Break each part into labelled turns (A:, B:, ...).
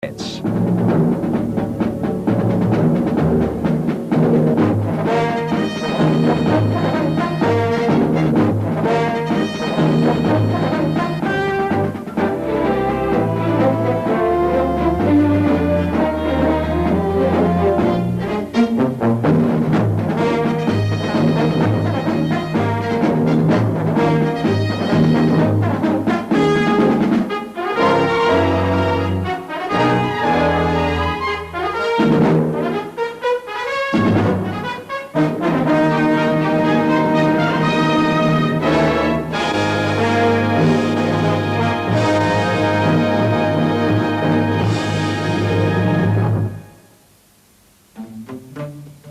A: misfits.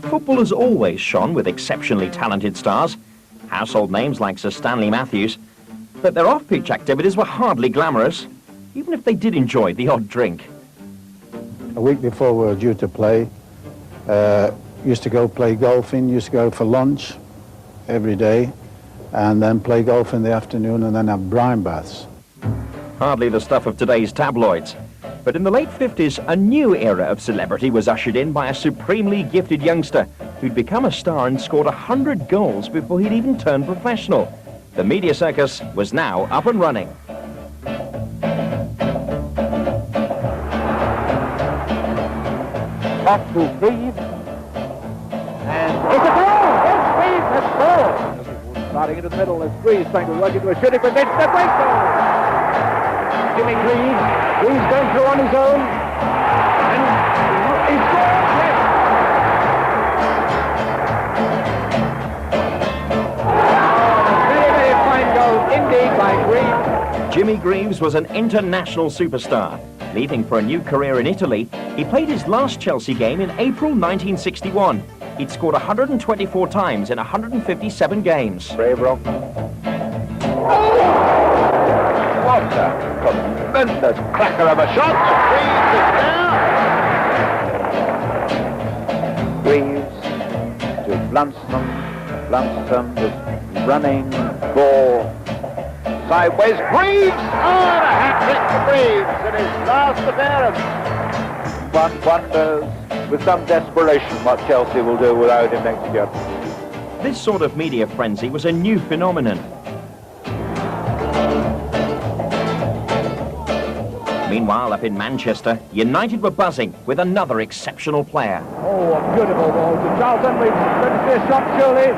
A: Football has always shone with exceptionally talented stars, household names like Sir Stanley Matthews, but their off-pitch activities were hardly glamorous, even if they did enjoy the odd drink.
B: A week before we were due to play, used to go play golfing, used to go for lunch every day, and then play golf in the afternoon and then have brine baths.
A: Hardly the stuff of today's tabloids. But in the late 50s, a new era of celebrity was ushered in by a supremely gifted youngster who'd become a star and scored 100 goals before he'd even turned professional. The media circus was now up and running.
C: Back to Greaves. And it's a goal! Yes, Greaves has scored! Starting into the middle as Greaves trying to work into a shooting position. A great goal! Jimmy Greaves. Greaves going through on his own. And he scores! Yes! Very, very fine goal indeed by Greaves.
A: Jimmy Greaves was an international superstar. Leaving for a new career in Italy, he played his last Chelsea game in April 1961. He'd scored 124 times in 157 games.
C: Brave rock. What a tremendous cracker of a shot. Greaves to Blunston. Blunston was running for sideways. Greaves! Oh, and a hat-trick for Greaves in his last appearance. One wonders, with some desperation, what Chelsea will do without him next year.
A: This sort of media frenzy was a new phenomenon. Meanwhile, up in Manchester, United were buzzing with another exceptional player.
C: Oh, a beautiful ball to Charlton. We've going to see a shot, surely.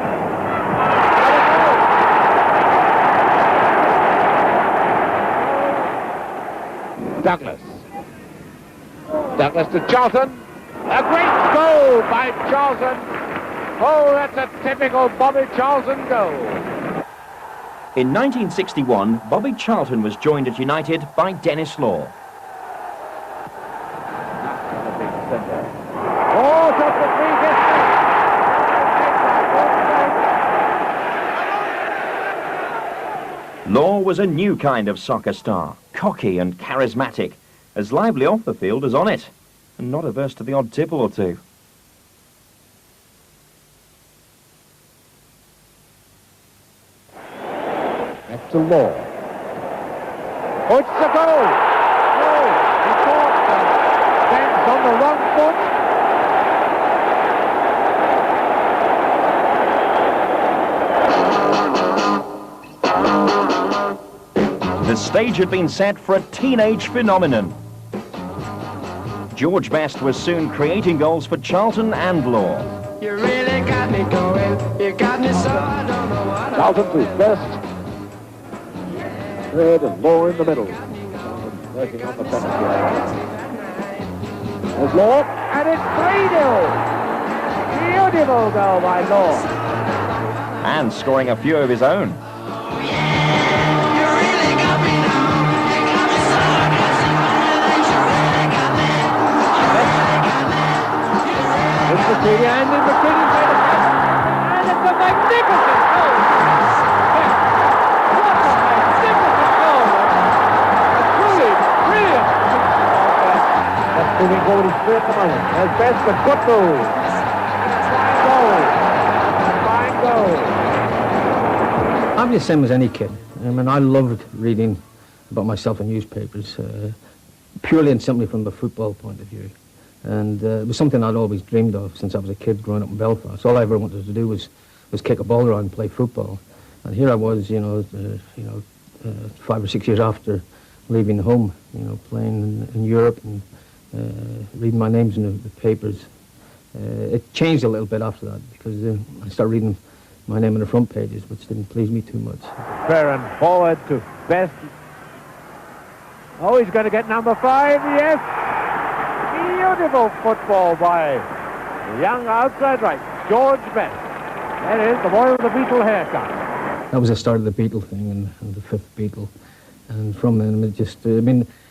C: Douglas. Douglas to Charlton. A great goal by Charlton. Oh, that's a typical Bobby Charlton goal.
A: In 1961, Bobby Charlton was joined at United by Dennis Law.
C: Oh, just the free kick.
A: Law was a new kind of soccer star, cocky and charismatic, as lively off the field as on it, and not averse to the odd tipple or two.
C: Back to Law. Oh, it's a goal! No, he caught Banks on the wrong foot.
A: The stage had been set for a teenage phenomenon. George Best was soon creating goals for Charlton and Law.
D: You really got me going. You got me so I don't know what
C: Charlton to Best. Third and Law in the middle. Working on the penalty. There's Law, and it's 3-0. Beautiful goal by Law.
A: And scoring a few of his own.
C: And in the fitting by the and it's a magnificent goal! Yes. What a magnificent goal! A truly brilliant that's moving forward his third at the moment. As Best, a good move. Fine goal.
E: I'm the same as any kid. I mean, I loved reading about myself in newspapers. purely and simply from the football point of view. And it was something I'd always dreamed of since I was a kid growing up in Belfast. All I ever wanted to do was kick a ball around and play football. And here I was, 5 or 6 years after leaving home, playing in Europe and reading my names in the papers. It changed a little bit after that because I started reading my name on the front pages, which didn't please me too much.
C: Ferren forward to Best. Oh, he's going to get number 5, yes! Beautiful football by the young outside right, George Best. That is the boy with the Beatle haircut.
E: That was the start of the Beatle thing and the 5th Beatle. And from then, it just,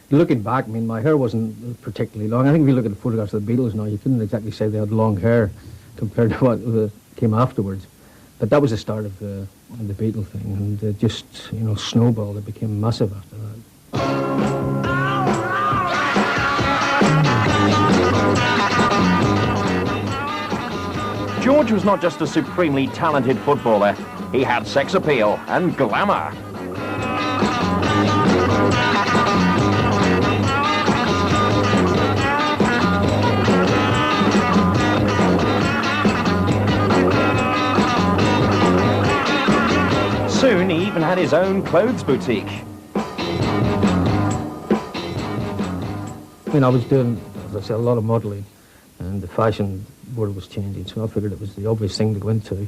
E: looking back, my hair wasn't particularly long. I think if you look at the photographs of the Beatles now, you couldn't exactly say they had long hair compared to what came afterwards. But that was the start of the Beatle thing, and it just, snowballed. It became massive after that.
A: George was not just a supremely talented footballer. He had sex appeal and glamour. Soon, he even had his own clothes boutique.
E: I was doing, as I said, a lot of modelling, and the fashion world was changing, so I figured it was the obvious thing to go into.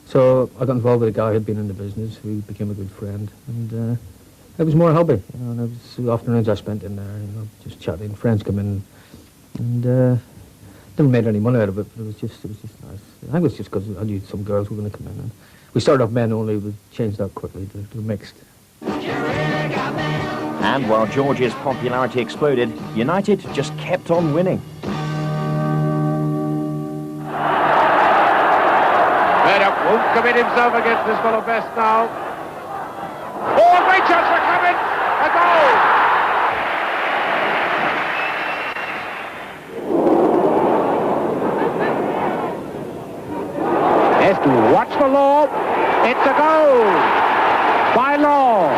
E: So I got involved with a guy who had been in the business, who became a good friend, and it was more a hobby. And it was the afternoons I spent in there, just chatting. Friends come in, and never made any money out of it, but it was just nice. I think it was just because I knew some girls were going to come in. And we started off men only, we changed that quickly to mixed.
A: And while George's popularity exploded, United just kept on winning.
C: Murdoch won't commit himself against this fellow Best now. Oh, a great chance for coming! A goal! Has to watch for Law. It's a goal by Law.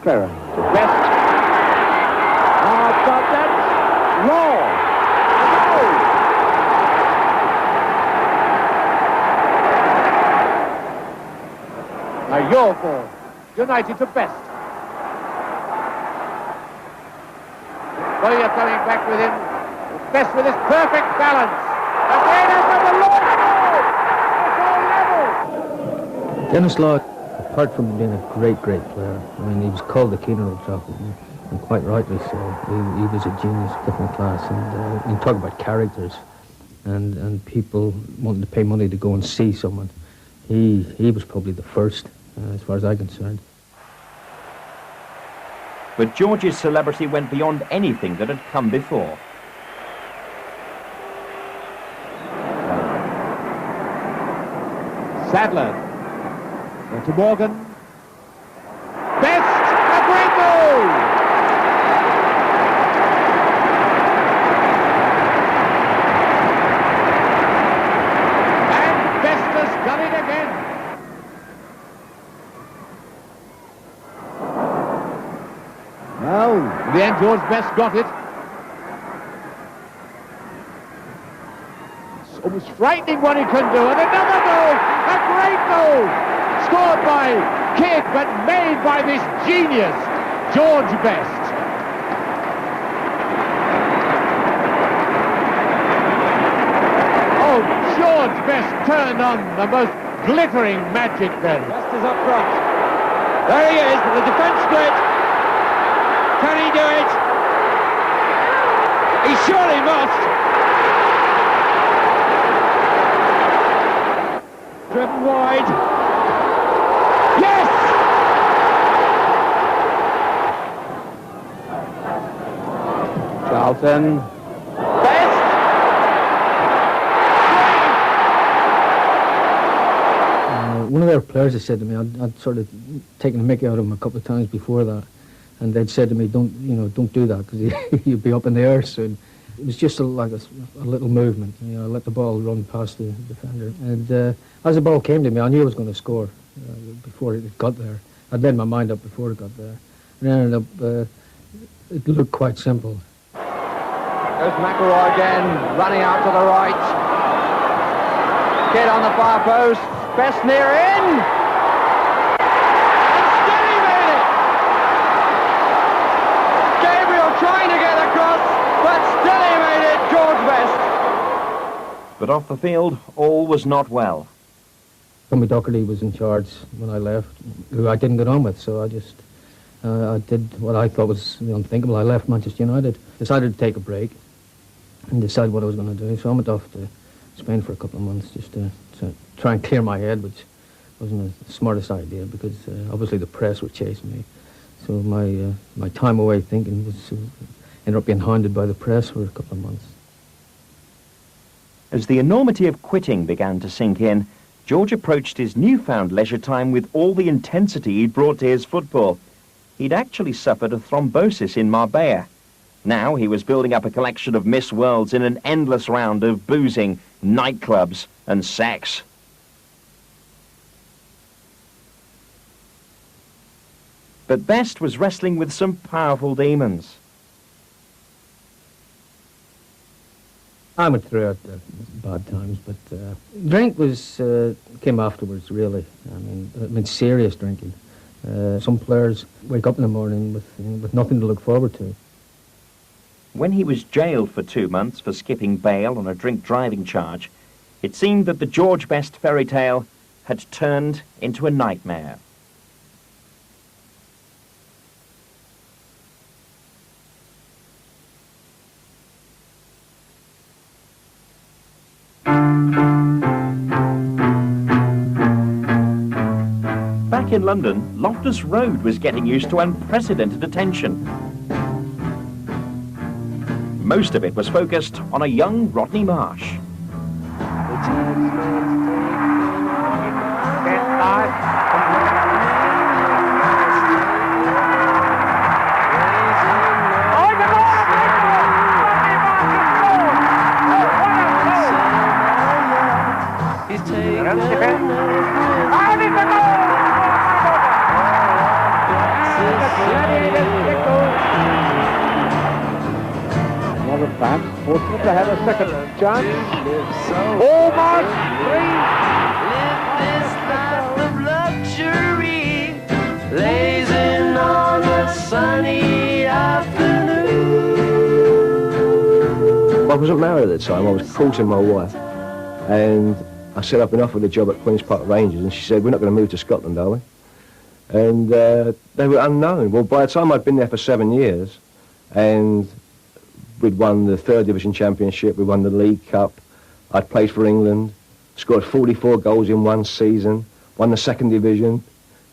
C: Clara. Best. How about that? Law. Now your ball. United to Best. Collier coming back with him. Best with his perfect balance. Again over the long ball. The goal level.
E: Dennis Law, apart from being a great player, he was called the king of Old Trafford, and quite rightly so. He was a genius, different class, and you talk about characters and people wanting to pay money to go and see someone. He was probably the first, as far as I'm concerned.
A: But George's celebrity went beyond anything that had come before.
C: Sadler. To Morgan. Best, a great goal! And Best has done it again. Well, in the end, George Best got it. It's almost frightening what he can do. And another goal! A great goal! Scored by Kidd, but made by this genius, George Best. Oh, George Best turned on the most glittering magic then.
F: Best is up front. There he is, the defence split. Can he do it? He surely must. Driven wide. Yes!
E: Charlton.
F: Best!
E: One of their players had said to me, I'd sort of taken a mickey out of him a couple of times before that, and they'd said to me, don't do that, because you'll be up in the air soon. It was just like a little movement, let the ball run past the defender. And as the ball came to me, I knew I was going to score before it got there. I'd made my mind up before it got there. And it ended up, it looked quite simple.
F: Goes McElroy again, running out to the right. Kidd on the far post. Best near in. And still he made it. Gabriel trying to get across, but still he made it, George Best.
A: But off the field, all was not well.
E: Tommy Docherty was in charge when I left, who I didn't get on with, so I just I did what I thought was the unthinkable. I left Manchester United, decided to take a break and decide what I was going to do. So I went off to Spain for a couple of months just to try and clear my head, which wasn't the smartest idea because obviously the press were chasing me. So my time away thinking was ended up being hounded by the press for a couple of months.
A: As the enormity of quitting began to sink in, George approached his newfound leisure time with all the intensity he'd brought to his football. He'd actually suffered a thrombosis in Marbella. Now he was building up a collection of Miss Worlds in an endless round of boozing, nightclubs and sex. But Best was wrestling with some powerful demons.
E: I went throughout the bad times, but drink came afterwards, really. I mean, serious drinking. Some players wake up in the morning with nothing to look forward to.
A: When he was jailed for 2 months for skipping bail on a drink-driving charge, it seemed that the George Best fairy tale had turned into a nightmare. Back in London, Loftus Road was getting used to unprecedented attention. Most of it was focused on a young Rodney Marsh.
F: Fortunate to have a second chance. Almost three.
D: Live this life of luxury, blazing on a sunny afternoon.
G: I wasn't married at the time. I was courting my wife, and I said I've been offered a job at Queen's Park Rangers, and she said we're not going to move to Scotland, are we? And they were unknown. Well, by the time I'd been there for 7 years, and we'd won the 3rd Division Championship, we won the League Cup, I'd played for England, scored 44 goals in one season, won the 2nd Division,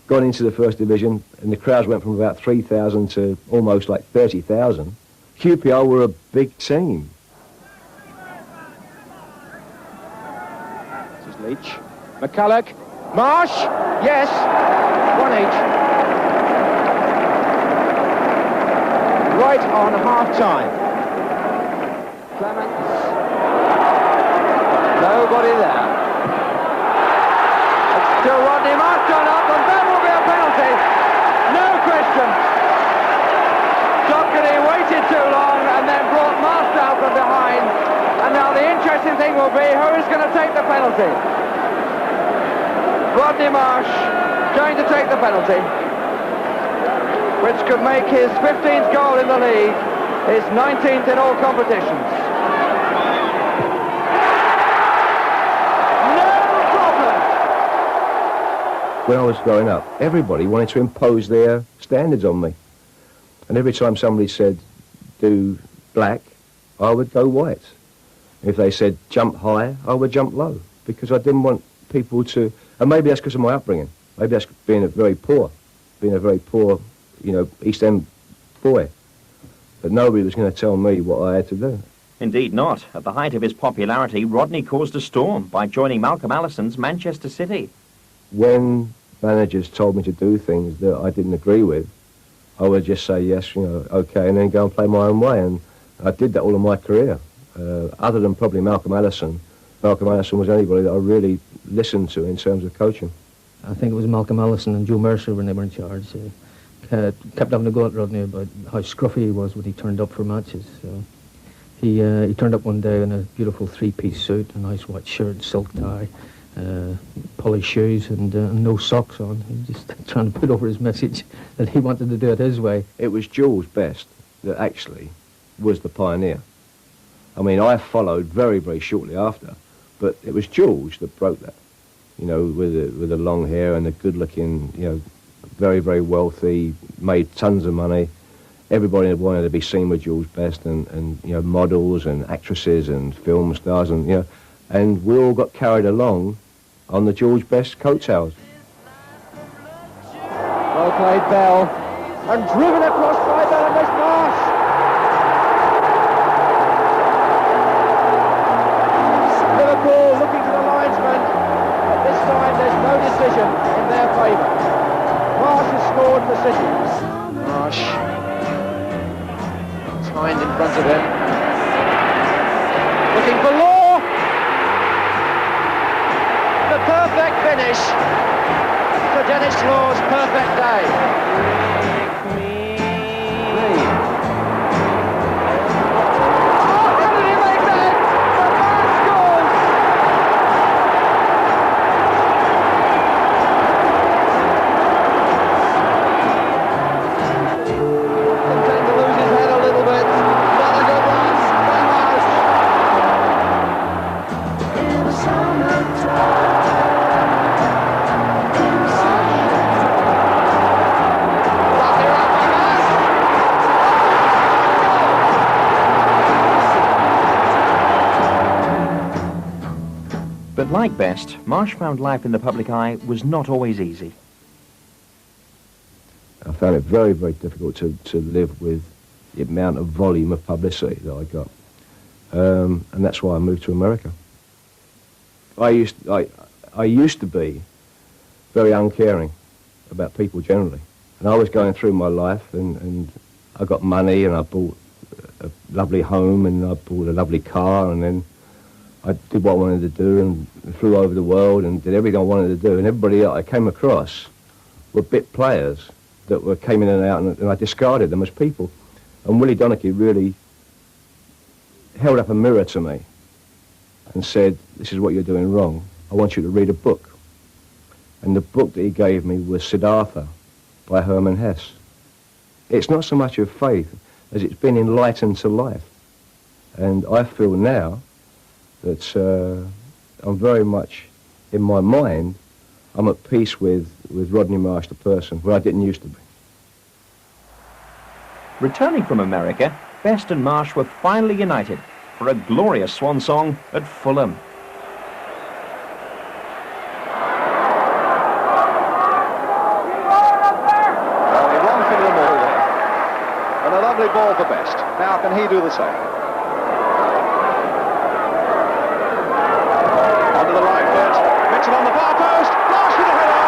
G: got into the 1st Division, and the crowds went from about 3,000 to almost like 30,000. QPR were a big team.
F: This is Leach. McCulloch. Marsh. Yes. 1-8. Right on half-time. Clements. Nobody there. It's still Rodney Marsh gone up, and that will be a penalty. No question. Docherty waited too long and then brought Marsh down from behind. And now the interesting thing will be who is going to take the penalty. Rodney Marsh going to take the penalty, which could make his 15th goal in the league, his 19th in all competitions.
G: When I was growing up, everybody wanted to impose their standards on me. And every time somebody said, do black, I would go white. If they said jump high, I would jump low. Because I didn't want people to, and maybe that's because of my upbringing. Maybe that's being a very poor, East End boy. But nobody was going to tell me what I had to do.
A: Indeed not. At the height of his popularity, Rodney caused a storm by joining Malcolm Allison's Manchester City.
G: When managers told me to do things that I didn't agree with, I would just say yes, okay, and then go and play my own way. And I did that all of my career. Other than probably Malcolm Allison was anybody that I really listened to in terms of coaching.
E: I think it was Malcolm Allison and Joe Mercer when they were in charge. Kept having a go at Rodney about how scruffy he was when he turned up for matches. So he turned up one day in a beautiful three-piece suit, a nice white shirt, silk tie, polished shoes, and no socks on. He just trying to put over his message that he wanted to do it his way.
G: It was Jules Best that actually was the pioneer. I mean, I followed very, very shortly after, but it was Jules that broke that. You know, with the long hair and the good-looking, you know, very, very wealthy, made tons of money. Everybody wanted to be seen with Jules Best, and you know, models and actresses and film stars, and you know, and we all got carried along on the George Best coattails.
F: Well played, Bell, and driven across by Bell, and there's Marsh. Liverpool looking to the linesman, but this time there's no decision in their favour. Marsh has scored for City. Marsh, Hind in front of him, looking for Law. The perfect finish for Dennis Law's perfect day. Oh, how did he make that? The man scores! Content to lose his head a little bit. Not a good one by Marsh.
A: But like Best, Marsh found life in the public eye was not always easy.
G: I found it very, very difficult to live with the amount of volume of publicity that I got. And that's why I moved to America. I used to be very uncaring about people generally. And I was going through my life, and I got money, and I bought a lovely home, and I bought a lovely car, and then I did what I wanted to do and flew over the world and did everything I wanted to do. And everybody that I came across were bit players that came in and out, and I discarded them as people. And Willie Donachie really held up a mirror to me and said, "This is what you're doing wrong. I want you to read a book." And the book that he gave me was Siddhartha by Hermann Hesse. It's not so much of faith as it's been enlightened to life. And I feel now that I'm very much, in my mind, I'm at peace with Rodney Marsh, the person, where I didn't used to be.
A: Returning from America, Best and Marsh were finally united for a glorious swan song at Fulham.
C: Well, he won for them all there. And a lovely ball for Best. Now can he do the same? Onto the right foot. Mitchell on the far post. Marsh with a header.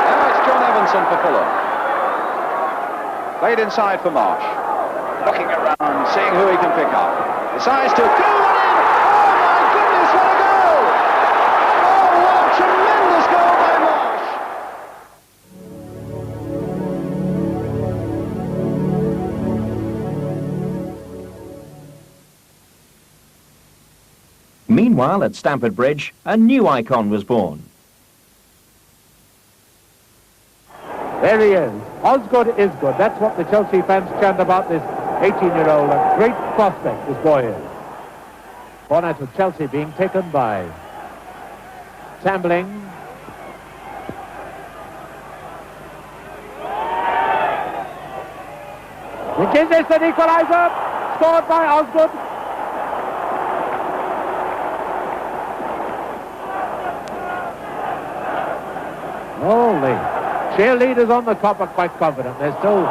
C: Now it's John Evanson for Fulham. Played inside for Marsh. Looking around, seeing who he can pick up. Decides to go one in. Oh my goodness, what a goal! Oh, what a tremendous goal by Marsh!
A: Meanwhile, at Stamford Bridge, a new icon was born.
H: There he is. Osgood is good. That's what the Chelsea fans chant about this 18-year-old. A great prospect this boy is. Born out of Chelsea being taken by Tambling. McGinnis, an equaliser. Scored by Osgood. Holy. Cheerleaders on the top are quite confident. They're still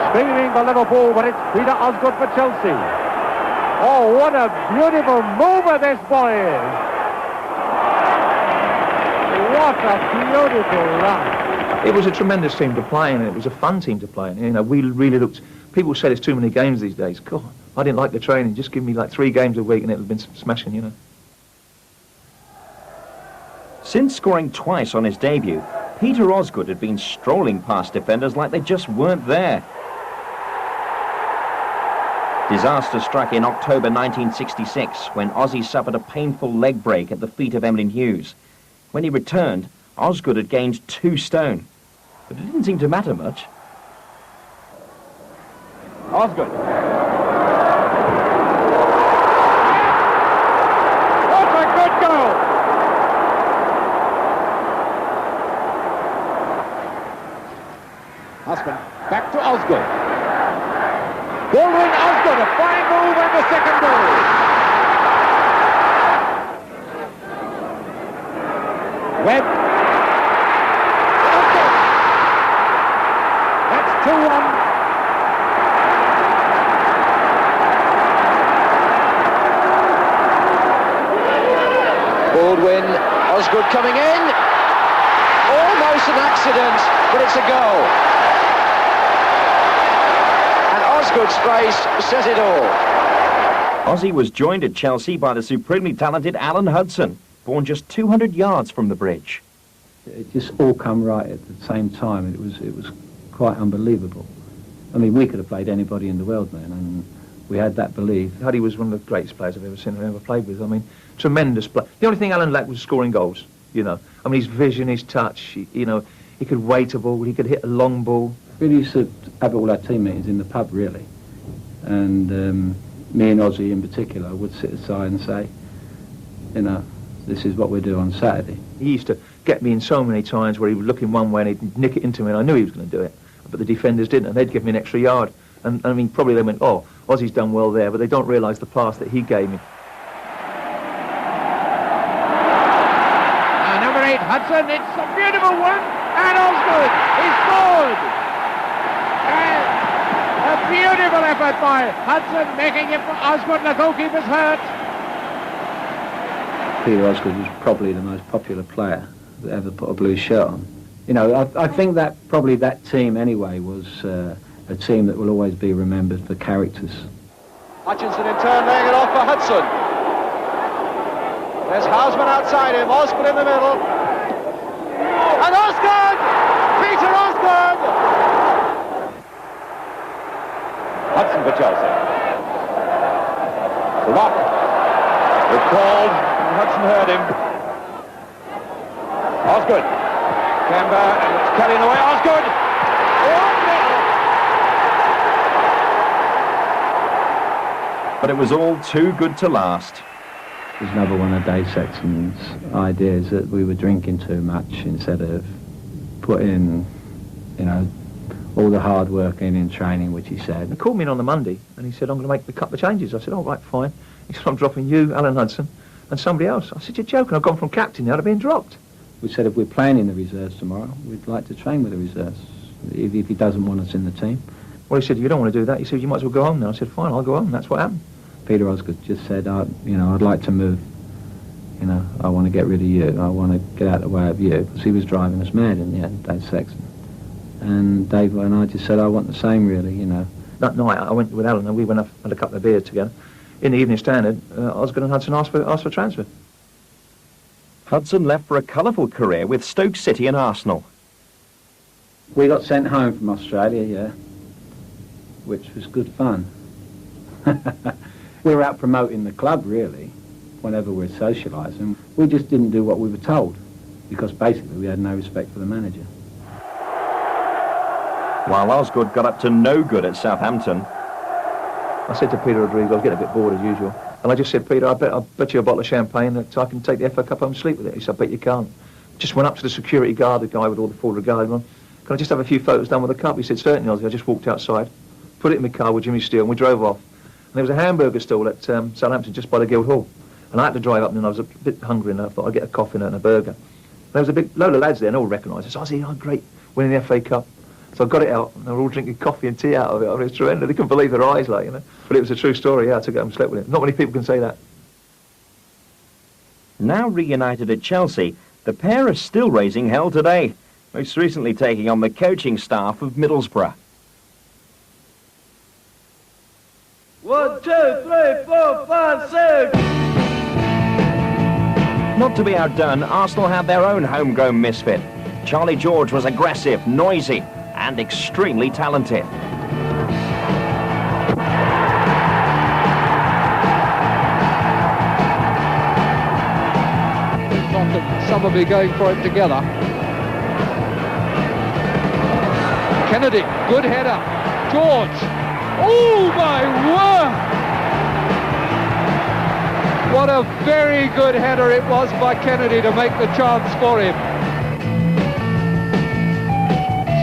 H: screaming for Liverpool, but it's Peter Osgood for Chelsea. Oh, what a beautiful mover this boy is. What a beautiful run.
I: It was a tremendous team to play in, and it was a fun team to play in. You know, we really looked... People say there's too many games these days. God, I didn't like the training. Just give me like 3 games a week and it would have been smashing, you know.
A: Since scoring twice on his debut, Peter Osgood had been strolling past defenders like they just weren't there. Disaster struck in October 1966 when Ozzy suffered a painful leg break at the feet of Emlyn Hughes. When he returned, Osgood had gained 2 stone, but it didn't seem to matter much.
F: Osgood. What a good goal! Husband back to Osgood. Baldwin Osgood, a fine move and the second goal. Webb. Osgood. That's 2-1.
J: Baldwin, Osgood coming in. Almost an accident, but it's a goal. And Osgood's face says it all.
A: Ozzy was joined at Chelsea by the supremely talented Alan Hudson, born just 200 yards from the bridge.
E: It just all come right at the same time. It was quite unbelievable. I mean, we could have played anybody in the world, man, and we had that belief.
I: Huddy was one of the greatest players I've ever seen and ever played with. I mean, tremendous play. The only thing Alan lacked was scoring goals, you know. I mean, his vision, his touch, you know, he could weight a ball, he could hit a long ball.
E: We used to have all our team meetings in the pub, really. And me and Ozzy in particular would sit aside and say, you know, this is what we do on Saturday.
I: He used to get me in so many times where he would look in one way and he'd nick it into me, and I knew he was going to do it. But the defenders didn't, and they'd give me an extra yard. And I mean, probably they went, oh, Ozzy's done well there, but they don't realise the pass that he gave me.
F: Number 8, Hudson, it's a beautiful one, and Osgood, he scored! And a beautiful effort by Hudson, making it for Osgood, the goalkeeper's hurt.
E: Peter Osgood was probably the most popular player that ever put a blue shirt on. You know, I think that probably that team anyway was a team that will always be remembered for characters.
J: Hutchinson in turn laying it off for Hudson. There's Houseman outside him, Osgood in the middle. And Osgood! Peter Osgood!
F: Hudson for Chelsea. The lock. It's called, and Hudson heard him. Osgood. Kemba, and it's carrying away. Osgood! 1-0.
A: But it was all too good to last.
E: It was another one of Dave Sexton's ideas that we were drinking too much instead of putting, you know, all the hard work in training, which he said.
I: He called me in on the Monday and he said, I'm going to make a couple of changes. I said, oh, right, fine. He said, I'm dropping you, Alan Hudson, and somebody else. I said, you're joking, I've gone from captain now to being dropped.
E: We said if we're playing in the reserves tomorrow, we'd like to train with the reserves, if he doesn't want us in the team.
I: Well, he said, you don't want to do that. He said, you might as well go home now. I said, fine, I'll go home. That's what happened.
E: Peter Osgood just said, you know, I'd like to move. You know, I want to get rid of you. I want to get out of the way of you. Because he was driving us mad in the end, Dave Sexton. And Dave and I just said, I want the same, really, you know.
I: That night, I went with Alan and we went up, had a couple of beers together. In the Evening Standard, Osgood and Hudson asked for transfer.
A: Hudson left for a colourful career with Stoke City and Arsenal.
E: We got sent home from Australia, yeah, which was good fun. We were out promoting the club, really, whenever we're socialising. We just didn't do what we were told, because basically we had no respect for the manager.
A: While Osgood got up to no good at Southampton.
I: I said to Peter Rodriguez, I was getting a bit bored as usual. And I just said, Peter, I'll bet you a bottle of champagne that I can take the FA Cup home and sleep with it. He said, I bet you can't. Just went up to the security guard, the guy with all the full regard on. Can I just have a few photos done with the cup? He said, certainly, Ozzy. I just walked outside, put it in my car with Jimmy Steele, and we drove off. And there was a hamburger stall at Southampton just by the Guildhall. And I had to drive up, and I was a bit hungry, and I thought I'd get a coffee and a burger. And there was a big load of lads there, and all recognised us. Ozzy, oh, great, winning the FA Cup. So I got it out, and they were all drinking coffee and tea out of it. I mean, it was tremendous. They couldn't believe their eyes, like, you know. But it was a true story, yeah. I took it home and slept with it. Not many people can say that.
A: Now reunited at Chelsea, the pair are still raising hell today, most recently taking on the coaching staff of Middlesbrough.
G: 1, 2, 3, 4, 5, 6.
A: Not to be outdone, Arsenal had their own homegrown misfit. Charlie George was aggressive, noisy, and extremely talented.
K: Some will be going for it together. Kennedy, good header. George. Oh my word! What a very good header it was by Kennedy to make the chance for him.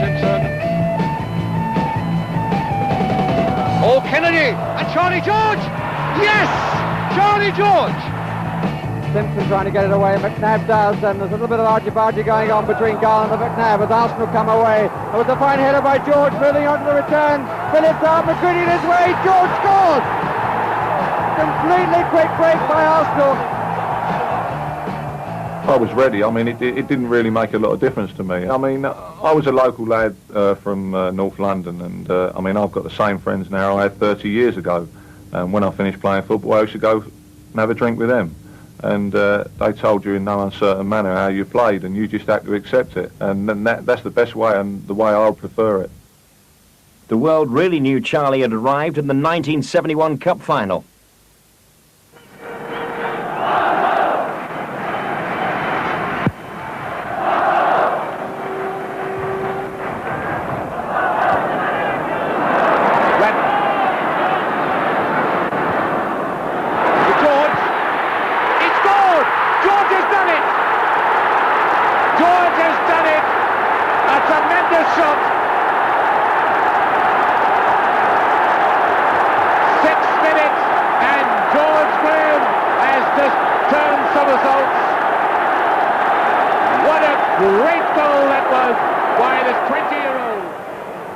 K: Simpson. Oh, Kennedy and Charlie George. Yes, Charlie George.
J: Simpson trying to get it away, McNabb does, and there's a little bit of argy-bargy going on between Garland and McNabb as Arsenal come away. It was a fine header by George, moving on to the return. Phillips out, McCready in his way, George scores! Completely quick break by Arsenal.
L: I was ready. I mean, it didn't really make a lot of difference to me. I mean, I was a local lad from North London, and I mean, I've got the same friends now I had 30 years ago. And when I finished playing football, I used to go and have a drink with them. And they told you in no uncertain manner how you played, and you just had to accept it. And then that's the best way, and the way I prefer it.
A: The world really knew Charlie had arrived in the 1971 Cup final.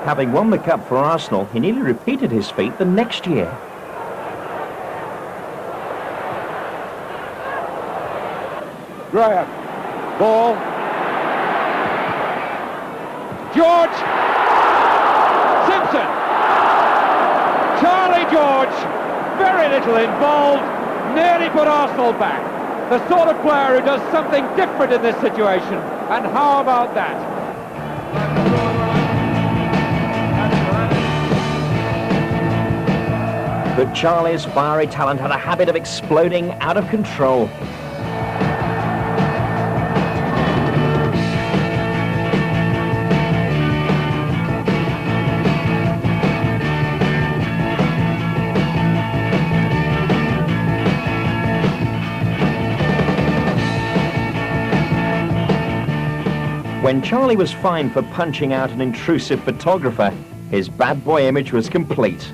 A: Having won the Cup for Arsenal, he nearly repeated his feat the next year.
K: Graham. Ball. George. Simpson. Charlie George. Very little involved. Nearly put Arsenal back. The sort of player who does something different in this situation. And how about that?
A: But Charlie's fiery talent had a habit of exploding out of control. When Charlie was fined for punching out an intrusive photographer, his bad boy image was complete.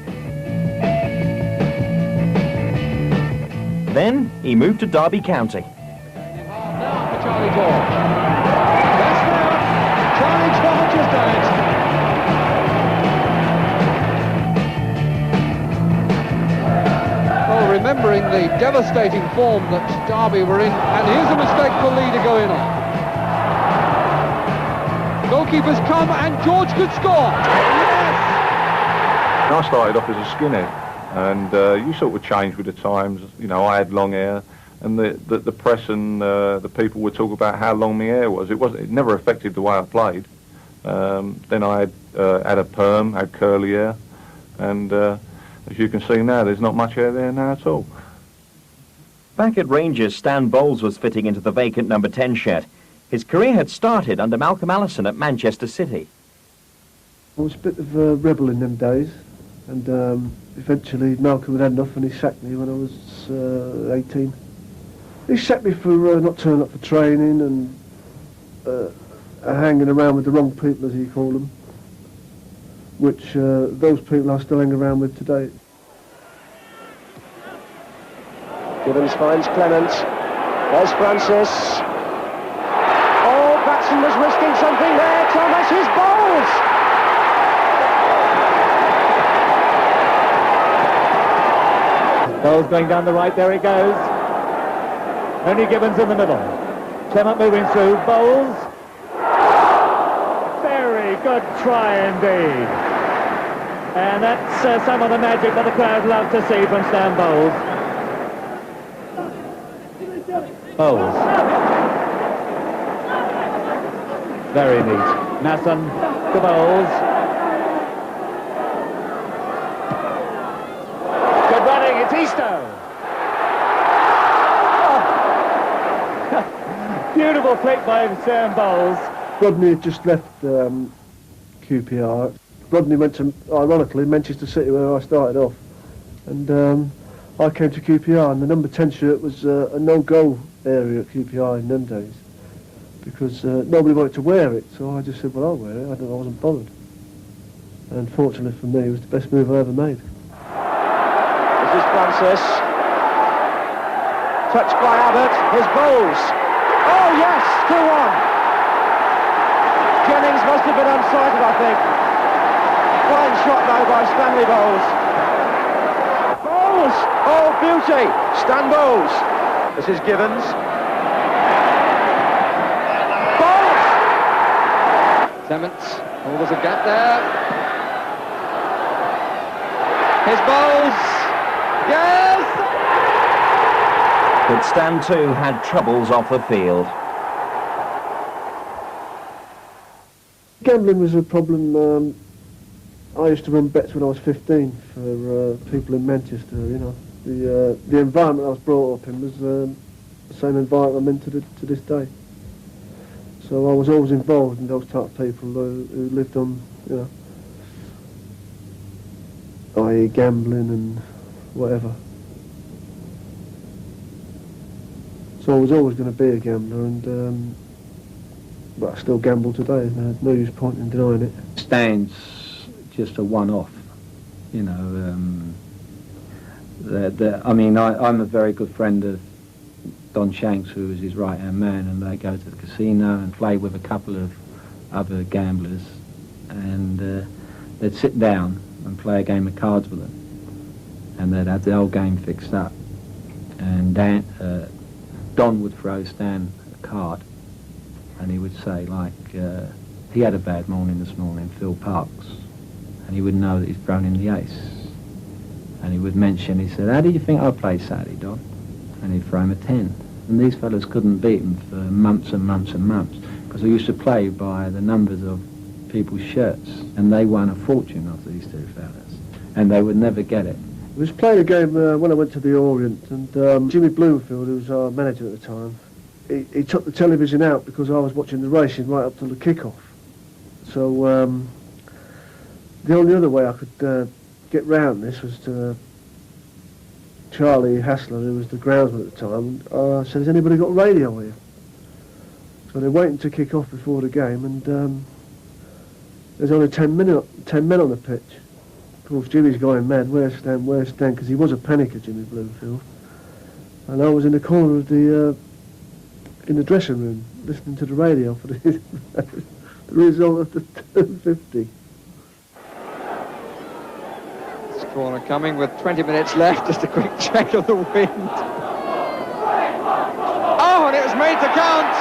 A: Then he moved to Derby County.
K: Charlie George. That's now. Charlie George has done it. Well, remembering the devastating form that Derby were in, and here's a mistake for Lee to go in on. Goalkeepers come and George could score. Yes!
L: I started off as a skinhead, and you sort of change with the times. You know, I had long hair, and the press and the people would talk about how long my hair was. It never affected the way I played. Then I had a perm, had curly hair, and as you can see now, there's not much hair there now at all.
A: Back at Rangers, Stan Bowles was fitting into the vacant number 10 shirt. His career had started under Malcolm Allison at Manchester City.
M: I was a bit of a rebel in them days, and eventually Malcolm had had enough and he sacked me when I was 18. He sacked me for not turning up for training and hanging around with the wrong people, as he called them, which those people I still hang around with today.
J: Gibbons finds Clement. There's Francis. Oh, Batson was risking something there. Thomas, his Bowles!
H: Bowles going down the right, there he goes. Only Gibbons in the middle. Clement moving through, Bowles. Very good try indeed.
K: And that's some of the magic that the crowd love to see from Stan Bowles. Bowles. Very neat. Nasson to Bowles. Good running, it's Eastoe. Oh. Beautiful flick by Stan Bowles.
M: Rodney had just left QPR. Rodney went to, ironically, Manchester City where I started off. And I came to QPR, and the number 10 shirt was a no-go area at QPR in them days. Because nobody wanted to wear it, so I just said, well, I'll wear it. I wasn't bothered. And fortunately for me, it was the best move I ever made.
C: This is Francis. Touched by Abbott. Here's Bowles. Oh, yes, 2-1. Jennings must have been unsighted, I think. Fine shot, though, by Stanley Bowles. Bowles! Oh, beauty! Stan Bowles. This is Gibbons.
J: Clements, oh, there's a gap there. Here's Bowles. Yes!
A: But Stan too had troubles off the field.
M: Gambling was a problem. I used to run bets when I was 15 for people in Manchester, you know. The environment I was brought up in was the same environment I'm in to this day. So I was always involved in those type of people who lived on, you know, i.e. gambling and whatever. So I was always going to be a gambler, and but I still gamble today, and there's no use point in denying it.
N: Stan's just a one-off, you know. I mean, I'm a very good friend of Don Shanks, who was his right-hand man, and they go to the casino and play with a couple of other gamblers, and they'd sit down and play a game of cards with them, and they'd have the whole game fixed up, and Don would throw Stan a card, and he would say, like, he had a bad morning this morning, Phil Parks, and he would know that he's thrown in the ace, and he would mention, he said, how do you think I played Saturday, Don? And he'd throw him a 10. And these fellas couldn't beat him for months and months and months, because they used to play by the numbers of people's shirts, and they won a fortune off these two fellas, and they would never get it.
M: I was playing a game when I went to the Orient, and Jimmy Bloomfield, who was our manager at the time, he took the television out because I was watching the racing right up to the kick-off. So the only other way I could get round this was to Charlie Hassler, who was the groundsman at the time, said, has anybody got radio here? So they're waiting to kick off before the game, and there's only 10 men on the pitch. Of course, Jimmy's going mad, where's Stan, because he was a panicker, Jimmy Bloomfield. And I was in the corner of the dressing room, listening to the radio for the result of the 250.
J: Corner coming with 20 minutes left. Just a quick check of the wind. Oh, and it was made to count.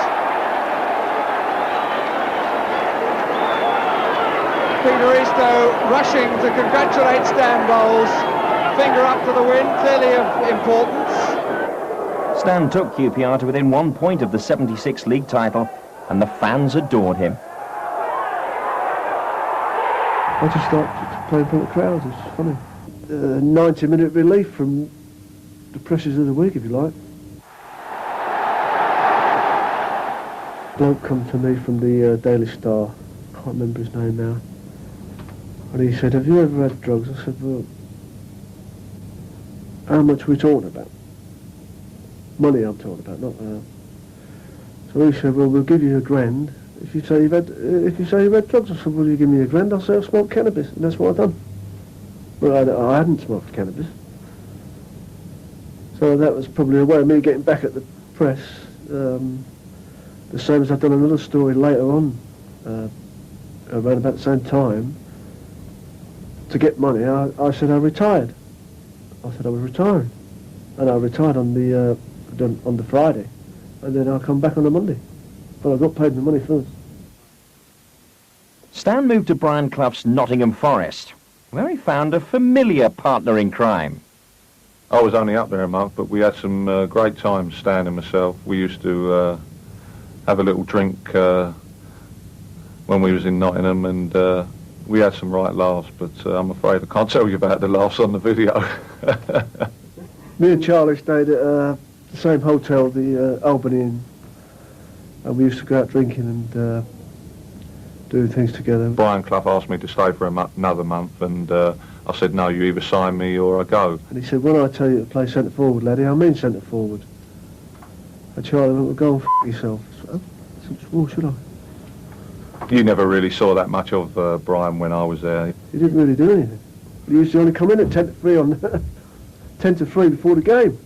J: Peter Eastoe rushing to congratulate Stan Bowles. Finger up to the wind, clearly of importance.
A: Stan took QPR to within 1 point of the 76 league title, and the fans adored him.
M: I just started playing for the crowds. It's funny. 90-minute relief from the pressures of the week, if you like. Bloke come to me from the Daily Star, can't remember his name now, and he said, have you ever had drugs? I said, well, how much are we talking about? Money I'm talking about, not So he said, well, we'll give you £1,000 if you say you've had drugs. I said, well, you give me £1,000, I'll say I've smoked cannabis, and that's what I've done. Well, I hadn't smoked cannabis. So that was probably a way of me getting back at the press. The same as I've done another story later on, around about the same time. To get money, I said I retired. I said I was retiring. And I retired on the Friday. And then I'll come back on the Monday. But I got paid the money first.
A: Stan moved to Brian Clough's Nottingham Forest. where he found a familiar partner in crime.
L: I was only up there a month, but we had some great times, Stan and myself. We used to have a little drink when we was in Nottingham, and we had some right laughs, but I'm afraid I can't tell you about the laughs on the video.
M: Me and Charlie stayed at the same hotel, the Albany Inn, and we used to go out drinking and do things together.
L: Brian Clough asked me to stay for another month, and I said, no, you either sign me or I go.
M: And he said, when I tell you to play centre forward, laddie, I mean centre forward. And Charlie went, well, go and f*** yourself. I said, well, should I?
L: You never really saw that much of Brian when I was there.
M: He didn't really do anything. He used to only come in at 10 to 3 on 10 to 3 before the game.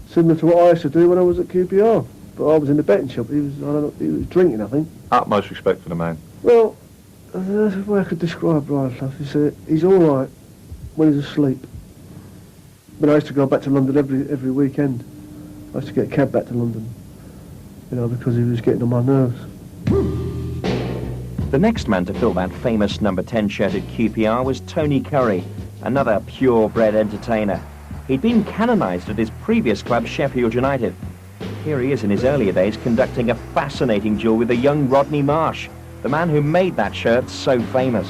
M: Similar to what I used to do when I was at QPR. But I was in the betting shop. He was, I don't know, he was drinking, I think.
L: Utmost respect for the man.
M: Well, that's the way I could describe Brian Clough. He's all right when he's asleep. But I used to go back to London every weekend. I used to get a cab back to London, you know, because he was getting on my nerves.
A: The next man to fill that famous number 10 shirt at QPR was Tony Curry, another purebred entertainer. He'd been canonised at his previous club, Sheffield United. Here he is in his earlier days conducting a fascinating duel with the young Rodney Marsh, the man who made that shirt so famous.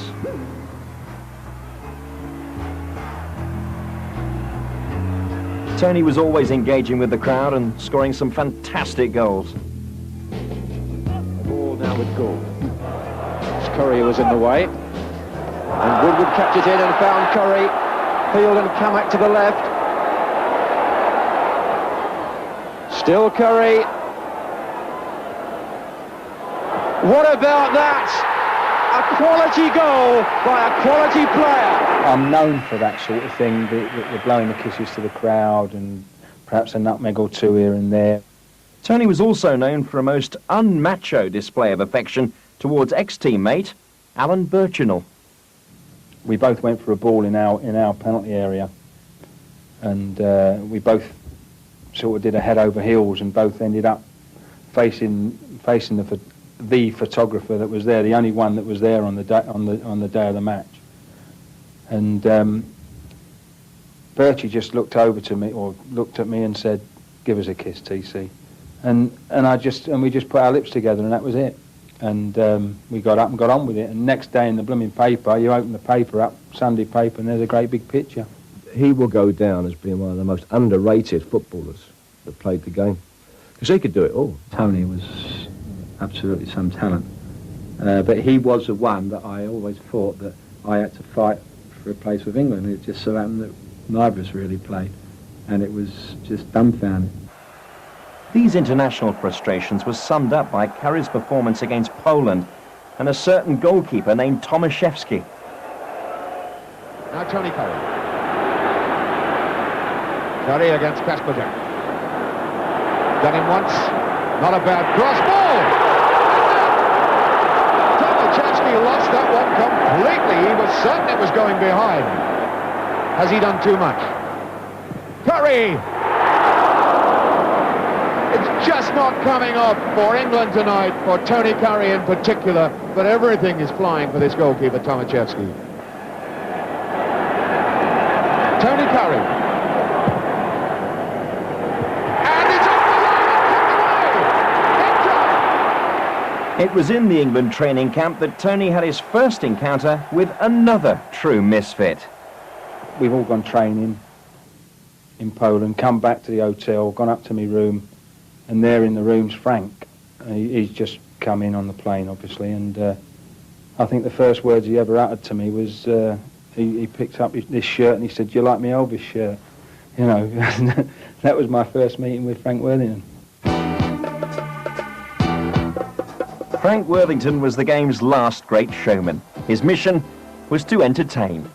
A: Tony was always engaging with the crowd and scoring some fantastic goals.
H: The ball now with goal. Curry was in the way. And Woodward kept it in and found Curry. Field and Kamak to the left. Still Curry. What about that? A quality goal by a quality player.
N: I'm known for that sort of thing, the blowing the kisses to the crowd and perhaps a nutmeg or two here and there.
A: Tony was also known for a most unmacho display of affection towards ex-teammate Alan Birchinall.
N: We both went for a ball in our penalty area, and we both sort of did a head over heels, and both ended up facing the photographer that was there, the only one that was there on the day of the match. And Birchie just looked over to me, or looked at me, and said, "Give us a kiss, TC." And we just put our lips together, and that was it. And we got up and got on with it. And next day in the blooming paper, you open the paper up, Sunday paper, and there's a great big picture.
G: He will go down as being one of the most underrated footballers that played the game, because he could do it all.
N: Tony was absolutely some talent, but he was the one that I always thought that I had to fight for a place with England. It just so happened that neither of us really played, and it was just dumbfounding.
A: These international frustrations were summed up by Curry's performance against Poland and a certain goalkeeper named Tomaszewski.
F: Now Tony Curry. Curry against Kasperczak. Done him once. Not a bad cross ball. Tomaszewski lost that one completely. He was certain it was going behind. Has he done too much? Curry! It's just not coming off for England tonight, for Tony Curry in particular, but everything is flying for this goalkeeper, Tomaszewski. Tony Curry. And it's off the line,
A: It was in the England training camp that Tony had his first encounter with another true misfit.
N: We've all gone training in Poland, come back to the hotel, gone up to my room, and there in the room's Frank. He's just come in on the plane, obviously, and I think the first words he ever uttered to me was, he picked up this shirt and he said, "Do you like my Elvis shirt?" You know, that was my first meeting with Frank Worthington.
A: Frank Worthington was the game's last great showman. His mission was to entertain.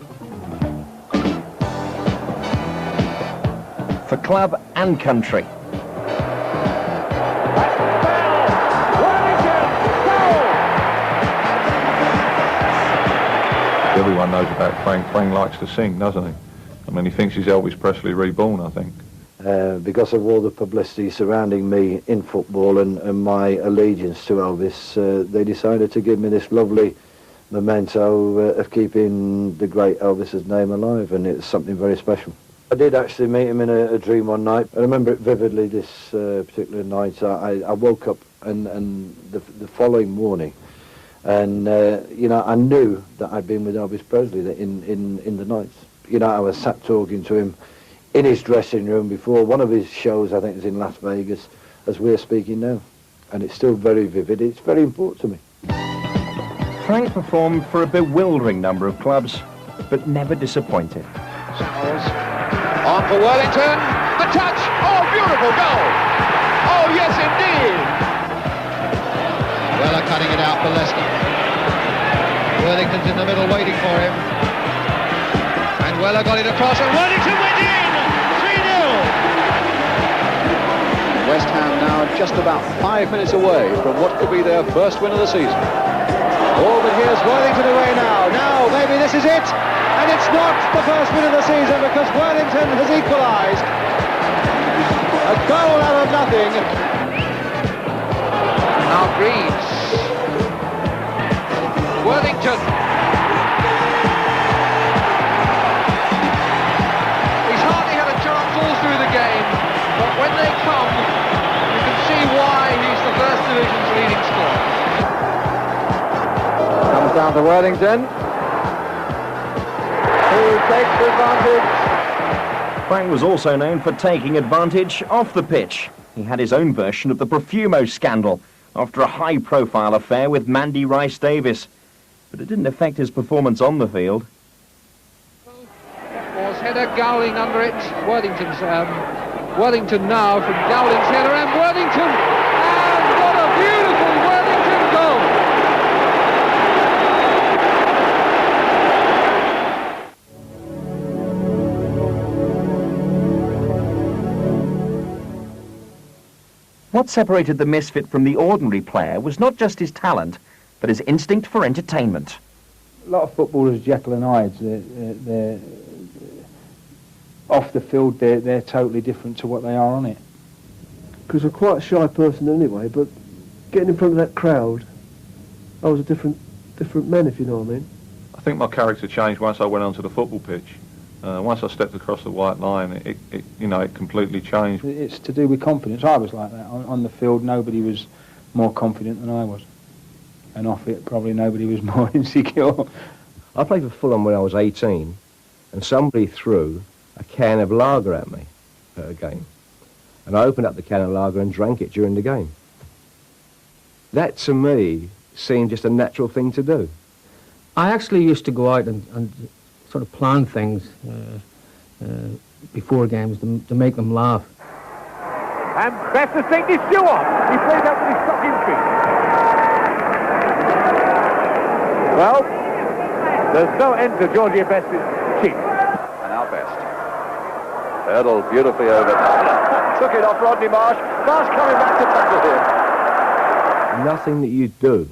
A: For club and country.
L: Everyone knows about Frank. Frank likes to sing, doesn't he? I mean, he thinks he's Elvis Presley reborn, I think.
O: Because of all the publicity surrounding me in football and my allegiance to Elvis, they decided to give me this lovely memento of keeping the great Elvis's name alive, and it's something very special. I did actually meet him in a dream one night. I remember it vividly, this particular night. I woke up and the following morning, and you know, I knew that I'd been with Elvis Presley in the night. You know, I was sat talking to him in his dressing room before one of his shows, I think it was in Las Vegas, as we're speaking now. And it's still very vivid. It's very important to me.
A: Frank performed for a bewildering number of clubs, but never disappointed.
F: Sowers on for Worthington. The touch. Oh, beautiful goal. Oh, yes, indeed.
P: Weller cutting it out for Leicester. Worthington's in the middle waiting for him. And Weller got it across, and Worthington went in! 3-0!
Q: West Ham now just about 5 minutes away from what could be their first win of the season.
P: Oh, but here's Worthington away now. Now, maybe this is it. And it's not the first win of the season because Worthington has equalised. A goal out of nothing.
F: Now Greaves. Worthington. He's hardly had a chance all through the game, but when they come, you can see why he's the First Division's leading scorer.
J: Comes down to Worthington. Who takes advantage.
A: Frank was also known for taking advantage off the pitch. He had his own version of the Profumo scandal after a high-profile affair with Mandy Rice Davis. But it didn't affect his performance on the field.
F: Was header, Gowling under it. Worthington now from Gowling's header, and Worthington, and what a beautiful Worthington goal!
A: What separated the misfit from the ordinary player was not just his talent, but his instinct for entertainment.
N: A lot of footballers, Jekyll and Hyde, they're off the field, they're totally different to what they are on it.
M: Because I'm quite a shy person anyway, but getting in front of that crowd, I was a different man, if you know what I mean.
L: I think my character changed once I went onto the football pitch. Once I stepped across the white line, it completely changed.
N: It's to do with confidence. I was like that. On the field, nobody was more confident than I was. And off it, probably nobody was more insecure.
G: I played for Fulham when I was 18, and somebody threw a can of lager at me at a game. And I opened up the can of lager and drank it during the game. That, to me, seemed just a natural thing to do.
E: I actually used to go out and sort of plan things before games to make them laugh.
H: And best to think is Stewart. He plays out with his stocking feet. Well, there's no end to Georgie Best's cheek.
Q: And now Best. Hurdled beautifully over. Took it off Rodney Marsh. Marsh coming back to tackle him.
G: Nothing that you do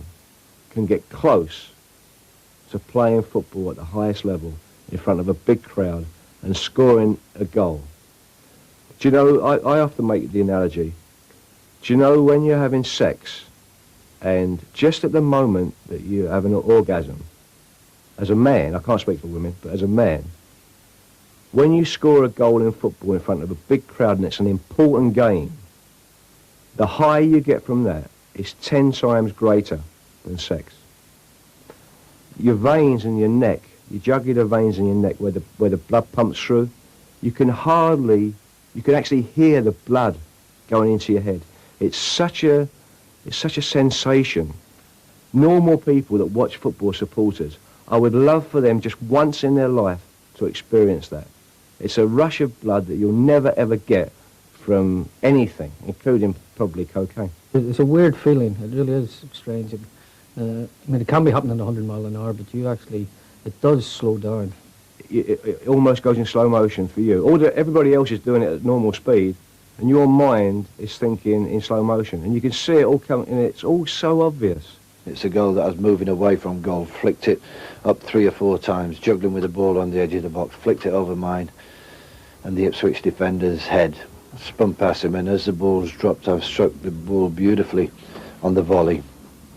G: can get close to playing football at the highest level in front of a big crowd and scoring a goal. Do you know, I often make the analogy, do you know when you're having sex and just at the moment that you have an orgasm, as a man, I can't speak for women, but as a man, when you score a goal in football in front of a big crowd and it's an important game, the high you get from that is 10 times greater than sex. Your veins in your neck, your jugular veins in your neck where the blood pumps through, you can actually hear the blood going into your head. It's such a sensation. Normal people that watch football, supporters, I would love for them just once in their life to experience that. It's a rush of blood that you'll never ever get from anything, including probably cocaine.
E: It's a weird feeling. It really is strange. I mean, it can be happening at 100 miles an hour, but it does slow down.
G: It almost goes in slow motion for you. Everybody else is doing it at normal speed, and your mind is thinking in slow motion, and you can see it all coming, and it's all so obvious.
O: It's a goal that I was moving away from goal, flicked it up 3 or 4 times, juggling with the ball on the edge of the box, flicked it over mine, and the Ipswich defender's head spun past him, and as the ball's dropped, I've struck the ball beautifully on the volley.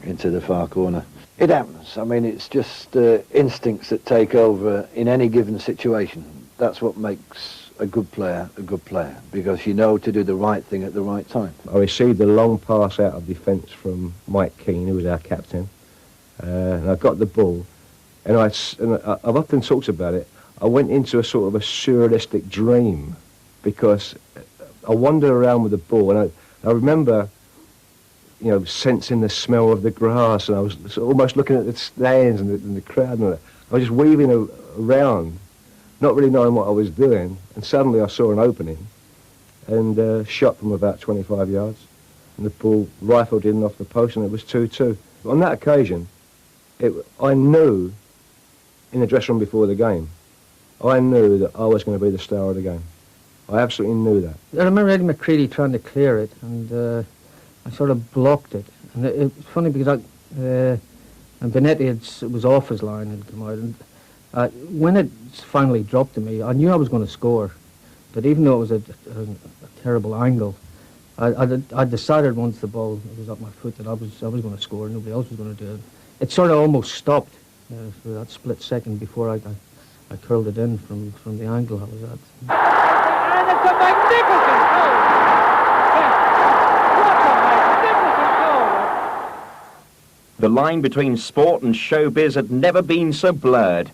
O: into the far corner. It happens. I mean, it's just instincts that take over in any given situation. That's what makes a good player, because you know to do the right thing at the right time.
G: I received a long pass out of defence from Mike Keane, who was our captain, and I got the ball, and I've often talked about it. I went into a sort of a surrealistic dream, because I wandered around with the ball, and I remember, you know, sensing the smell of the grass, and I was almost looking at the stands and the crowd, and I was just weaving around, not really knowing what I was doing, and suddenly I saw an opening and shot from about 25 yards, and the ball rifled in off the post, and it was 2-2. On that occasion, I knew, in the dressing room before the game, I knew that I was going to be the star of the game. I absolutely knew that.
E: I remember Eddie McCready trying to clear it, and I sort of blocked it. And it was funny because and Benetti was off his line and come out, and when it finally dropped to me, I knew I was going to score. But even though it was a terrible angle, I decided once the ball was at my foot that I was going to score. Nobody else was going to do it. It sort of almost stopped for that split second before I curled it in from the angle I was at.
F: And it's a magnificent goal! What a magnificent goal!
A: The line between sport and showbiz had never been so blurred.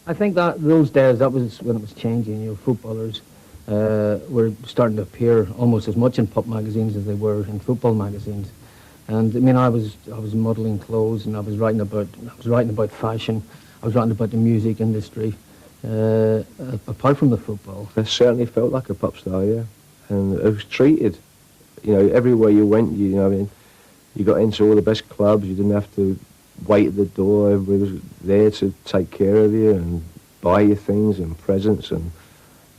E: I think that those days, that was when it was changing. You know, footballers were starting to appear almost as much in pop magazines as they were in football magazines. And I mean, I was modelling clothes, and I was writing about fashion. I was writing about the music industry, apart from the football.
G: I certainly felt like a pop star, yeah. And I was treated, you know, everywhere you went, you know, I mean, you got into all the best clubs, you didn't have to wait at the door, everybody was there to take care of you and buy you things and presents, and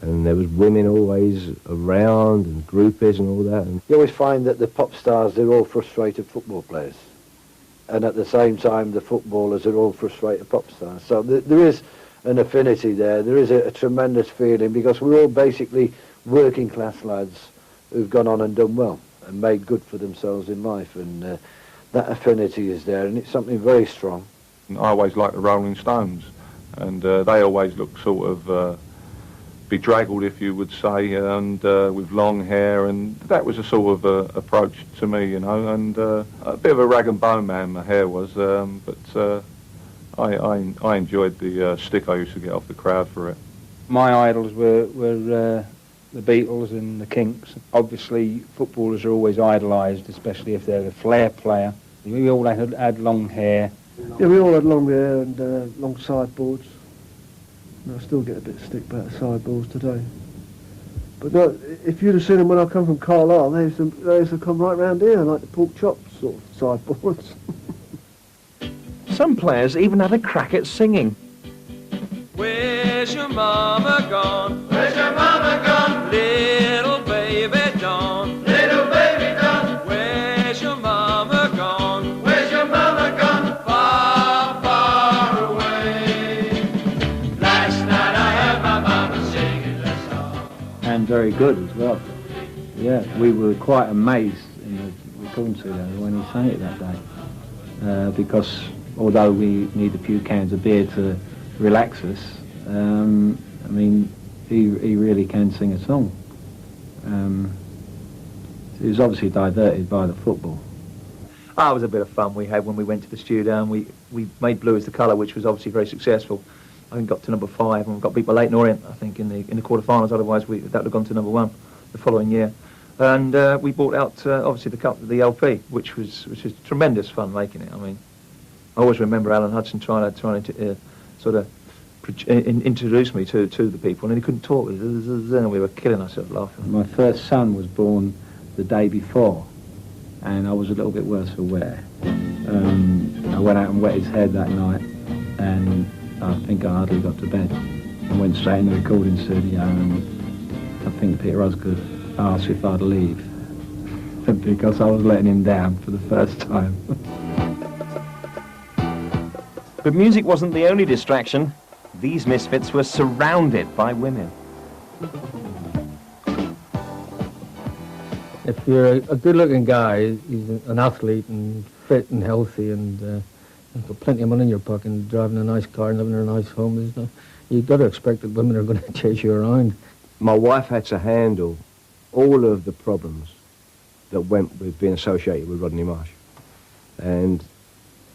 G: there was women always around and groupies and all that. And
O: you always find that the pop stars, they're all frustrated football players. And at the same time, the footballers are all frustrated pop stars. So there is an affinity there. There is a tremendous feeling, because we're all basically working class lads who've gone on and done well and made good for themselves in life. And that affinity is there, and it's something very strong.
L: I always liked the Rolling Stones, and they always looked sort of bedraggled, if you would say, and with long hair, and that was a sort of approach to me, you know, and a bit of a rag and bone man my hair was, but I enjoyed the stick I used to get off the crowd for it.
N: My idols were the Beatles and the Kinks. Obviously, footballers are always idolised, especially if they're a flair player. We all had long hair.
M: Yeah, we all had long hair and long sideboards. And I still get a bit of stick about sideboards today. But no, if you'd have seen them when I come from Carlisle, they used to come right round here, like the pork chops sort of sideboards.
A: Some players even had a crack at singing.
D: Where's your mama gone? Where's your mama gone? Little baby Dawn. Little baby Dawn. Where's your mama gone? Where's your mama gone? Far, far away. Last night I heard my mama singing a song.
N: And very good as well. Yeah, we were quite amazed in the recording studio when he sang it that day. Because although we need a few cans of beer to relax us, I mean, he really can sing a song. He was obviously diverted by the football.
I: It was a bit of fun we had when we went to the studio, and we made Blue as the colour, which was obviously very successful. I think got to number 5, and we got beat by Leighton Orient, I think, in the quarterfinals. Otherwise, that would have gone to number 1 the following year. And we brought out obviously the LP, which was tremendous fun making it. I mean, I always remember Alan Hudson trying to sort of introduce me to the people, and he couldn't talk. And we were killing ourselves laughing.
N: My first son was born the day before, and I was a little bit worse for wear. I went out and wet his head that night, and I think I hardly got to bed. I went straight in the recording studio, and I think Peter Osgood asked if I'd leave because I was letting him down for the first time.
A: But music wasn't the only distraction. These misfits were surrounded by women.
E: If you're a good-looking guy, he's an athlete and fit and healthy and you've got plenty of money in your pocket and driving a nice car and living in a nice home, you've got to expect that women are going to chase you around.
G: My wife had to handle all of the problems that went with being associated with Rodney Marsh. And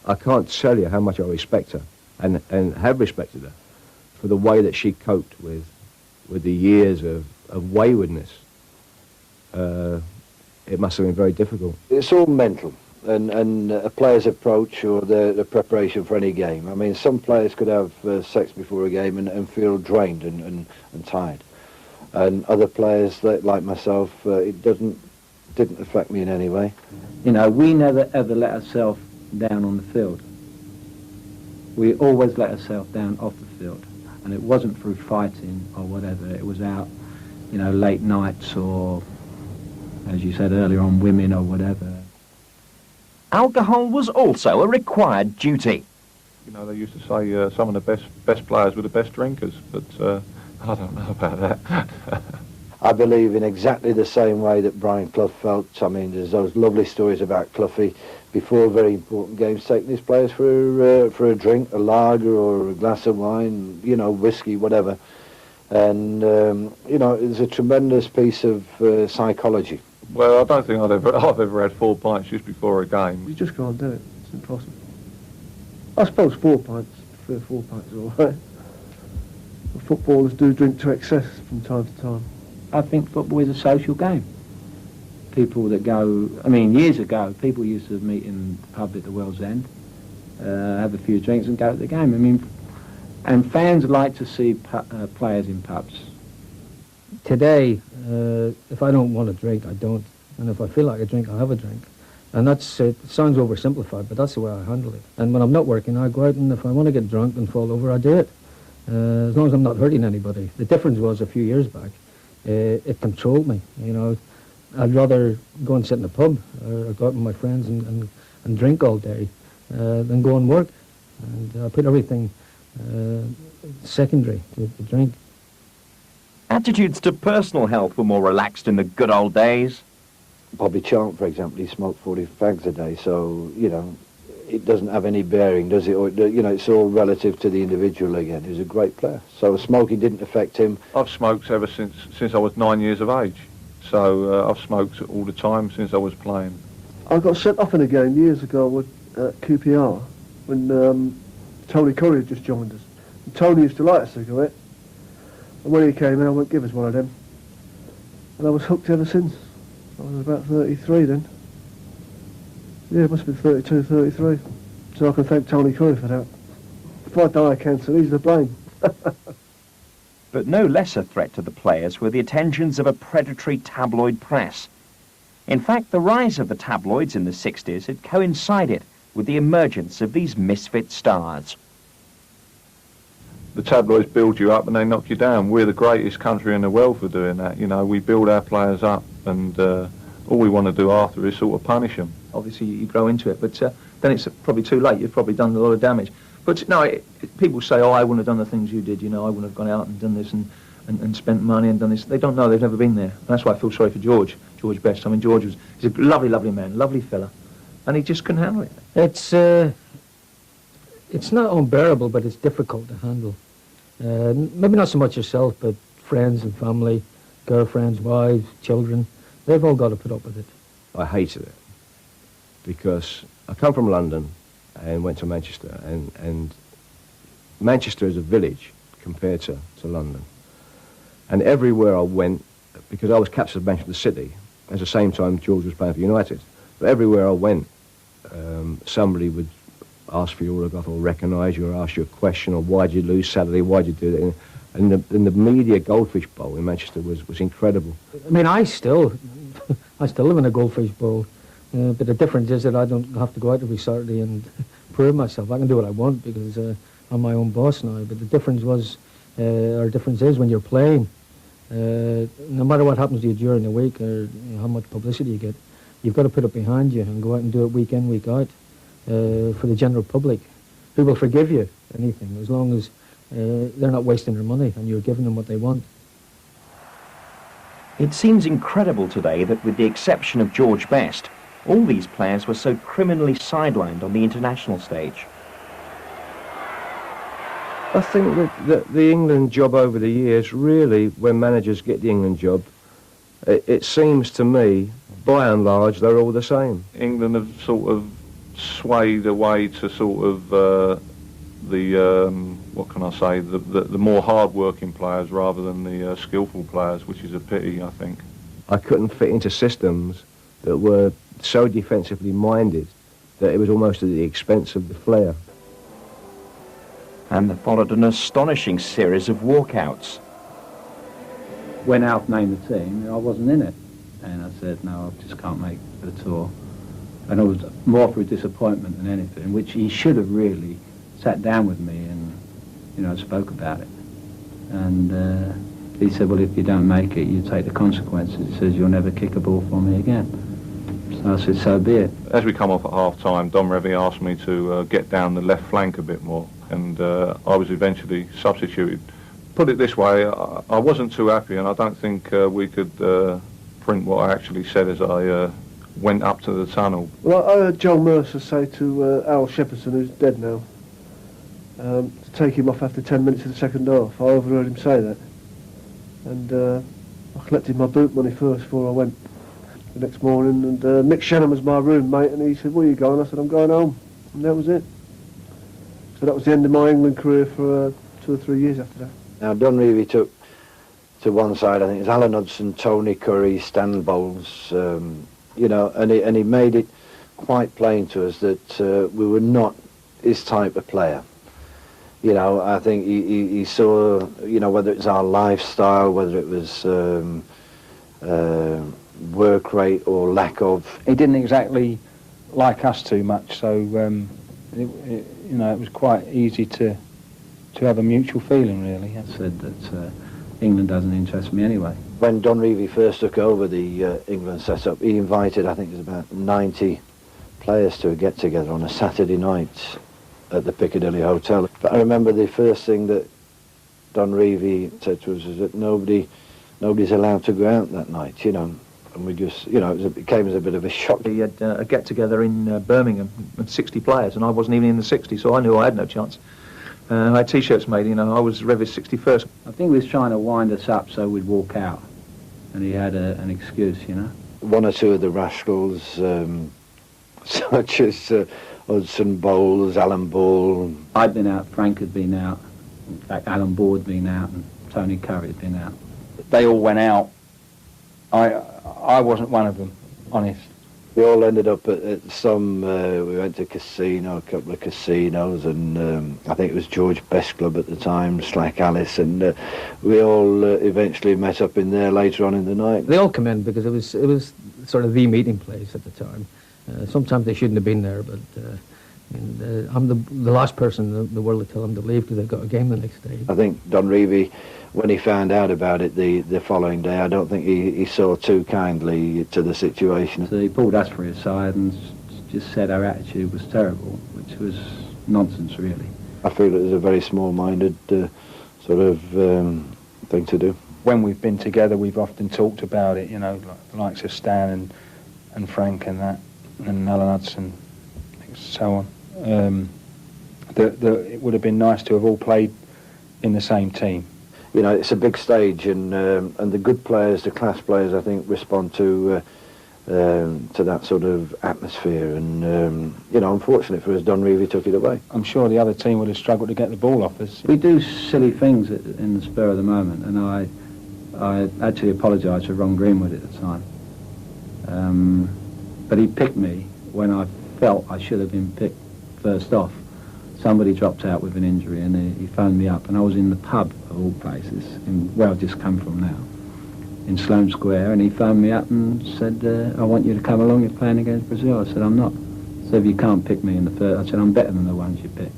G: I can't tell you how much I respect her and have respected her for the way that she coped with the years of waywardness. It must have been very difficult.
O: It's all mental and a player's approach or the preparation for any game. I mean, some players could have sex before a game and feel drained and tired. And other players, like myself, it didn't affect me in any way.
N: You know, we never ever let ourselves down on the field. We always let ourselves down off the field. And it wasn't through fighting or whatever. It was out, you know, late nights or, as you said earlier, on women or whatever.
A: Alcohol was also a required duty.
L: You know, they used to say some of the best players were the best drinkers, but I don't know about that.
O: I believe in exactly the same way that Brian Clough felt. I mean, there's those lovely stories about Cloughie before very important games taking his players for a drink, a lager or a glass of wine, you know, whiskey, whatever. And, you know, it's a tremendous piece of psychology.
L: Well, I don't think I've ever had 4 pints just before a game.
M: You just can't do it. It's impossible. I suppose 4 pints, 3 or 4 pints is all right. But footballers do drink to excess from time to time.
N: I think football is a social game. People that go, I mean, years ago, people used to meet in the pub at the World's End, have a few drinks and go to the game. I mean, and fans like to see players in pubs.
E: Today, if I don't want to drink, I don't. And if I feel like a drink, I'll have a drink. And that's, it sounds oversimplified, but that's the way I handle it. And when I'm not working, I go out and if I want to get drunk and fall over, I do it. As long as I'm not hurting anybody. The difference was a few years back, it controlled me, you know. I'd rather go and sit in a pub or go out with my friends and drink all day than go and work. And I put everything secondary to the drink.
A: Attitudes to personal health were more relaxed in the good old days.
O: Bobby Charlton, for example, he smoked 40 fags a day, so, you know, it doesn't have any bearing, does it? Or, you know, it's all relative to the individual again. He was a great player. So smoking didn't affect him.
L: I've smoked ever since I was 9 years of age. So I've smoked all the time since I was playing.
M: I got sent off in a game years ago with QPR when Tony Curry had just joined us. And Tony used to light a cigarette. And when he came in, I went, give us one of them. And I was hooked ever since. I was about 33 then. Yeah, it must have been 32, 33. So I can thank Tony Curry for that. If I die of cancer, he's to blame.
A: But no less a threat to the players were the attentions of a predatory tabloid press. In fact, the rise of the tabloids in the 60s had coincided with the emergence of these misfit stars.
L: The tabloids build you up and they knock you down. We're the greatest country in the world for doing that. You know, we build our players up and all we want to do after is sort of punish them.
I: Obviously, you grow into it, but then it's probably too late. You've probably done a lot of damage. But no, people say, oh, I wouldn't have done the things you did, you know, I wouldn't have gone out and done this and spent money and done this. They don't know, they've never been there. And that's why I feel sorry for George Best. I mean, he's a lovely, lovely man, lovely fella, and he just couldn't handle it.
E: It's not unbearable, but it's difficult to handle. Maybe not so much yourself, but friends and family, girlfriends, wives, children, they've all got to put up with it.
G: I hated it because I come from London and went to Manchester, and Manchester is a village compared to London. And everywhere I went, because I was captain of Manchester City, at the same time George was playing for United, but everywhere I went, somebody would ask for your autograph or recognise you or ask you a question or why'd you lose Saturday, why'd you do that? And the media Goldfish Bowl in Manchester was incredible.
E: I mean, I still live in a Goldfish Bowl. But the difference is that I don't have to go out every Saturday and prove myself. I can do what I want because I'm my own boss now. But the difference is when you're playing, no matter what happens to you during the week or how much publicity you get, you've got to put it behind you and go out and do it week in, week out for the general public. People forgive you anything as long as they're not wasting their money and you're giving them what they want.
A: It seems incredible today that with the exception of George Best, all these players were so criminally sidelined on the international stage.
G: I think that the England job over the years, really, when managers get the England job, it seems to me, by and large, they're all the same.
L: England have sort of swayed away to sort of what can I say, the more hard-working players rather than the skillful players, which is a pity, I think.
G: I couldn't fit into systems that were so defensively minded that it was almost at the expense of the flair.
A: And there followed an astonishing series of walkouts.
N: When Alf named the team, I wasn't in it. And I said, no, I just can't make the tour. And it was more for a disappointment than anything, which he should have really sat down with me and, you know, spoke about it. And he said, well, if you don't make it, you take the consequences. He says, you'll never kick a ball for me again. So I said, so be it.
L: As we come off at half-time, Don Revie asked me to get down the left flank a bit more, and I was eventually substituted. Put it this way, I wasn't too happy, and I don't think we could print what I actually said as I went up to the tunnel.
M: Well, I heard Joel Mercer say to Al Shepperson, who's dead now, to take him off after 10 minutes of the second half. I overheard him say that. And I collected my boot money first before I went the next morning. And Mick Shannon was my roommate, and he said, where are you going? I said, I'm going home. And that was it. So that was the end of my England career for 2 or 3 years after that.
O: Now, Don Revie took to one side, I think it was Alan Hudson, Tony Curry, Stan Bowles, you know, and he made it quite plain to us that we were not his type of player. You know, I think he saw, you know, whether it's our lifestyle, whether it was work rate or lack of.
N: He didn't exactly like us too much, so, you know, it was quite easy to have a mutual feeling, really. I said that England doesn't interest me anyway.
O: When Don Revie first took over the England setup, he invited, I think it was about 90 players to get together on a Saturday night at the Piccadilly Hotel. But I remember the first thing that Don Revie said to us is that nobody's allowed to go out that night, you know. And we just, you know, it came as a bit of a shock.
I: He had a get-together in Birmingham with 60 players, and I wasn't even in the 60, so I knew I had no chance. I had T-shirts made, you know, I was Revie's 61st.
N: I think he was trying to wind us up so we'd walk out, and he had an excuse, you know.
O: One or two of the rascals, such as Hudson Bowles, Alan Ball.
N: I'd been out, Frank had been out, in fact Alan Ball had been out, and Tony Curry had been out.
R: They all went out. I wasn't one of them, honest.
O: We all ended up at some, we went to a couple of casinos, and I think it was George Best Club at the time, Slack Alice, and we all eventually met up in there later on in the night.
E: They all come in because it was sort of the meeting place at the time. Sometimes they shouldn't have been there, but I'm the last person in the world to tell them to leave because they've got a game the next day.
O: I think Don Revie, when he found out about it the following day, I don't think he saw too kindly to the situation.
N: So he pulled us for his side and just said our attitude was terrible, which was nonsense, really.
O: I feel it was a very small-minded sort of thing to do.
R: When we've been together, we've often talked about it, you know, like the likes of Stan and Frank and that, and Alan Hudson, and so on. It would have been nice to have all played in the same team.
O: You know, it's a big stage, and the good players, the class players, I think, respond to that sort of atmosphere. And you know, unfortunately for us, Don Revie took it away.
R: I'm sure the other team would have struggled to get the ball off us.
N: We do silly things in the spur of the moment, and I actually apologised to Ron Greenwood at the time. But he picked me when I felt I should have been picked first off. Somebody dropped out with an injury, and he phoned me up, and I was in the pub of all places, where I've just come from now, in Sloane Square, and he phoned me up and said, I want you to come along, you're playing against Brazil. I said, I'm not. So if you can't pick me in the first, I said, I'm better than the ones you picked.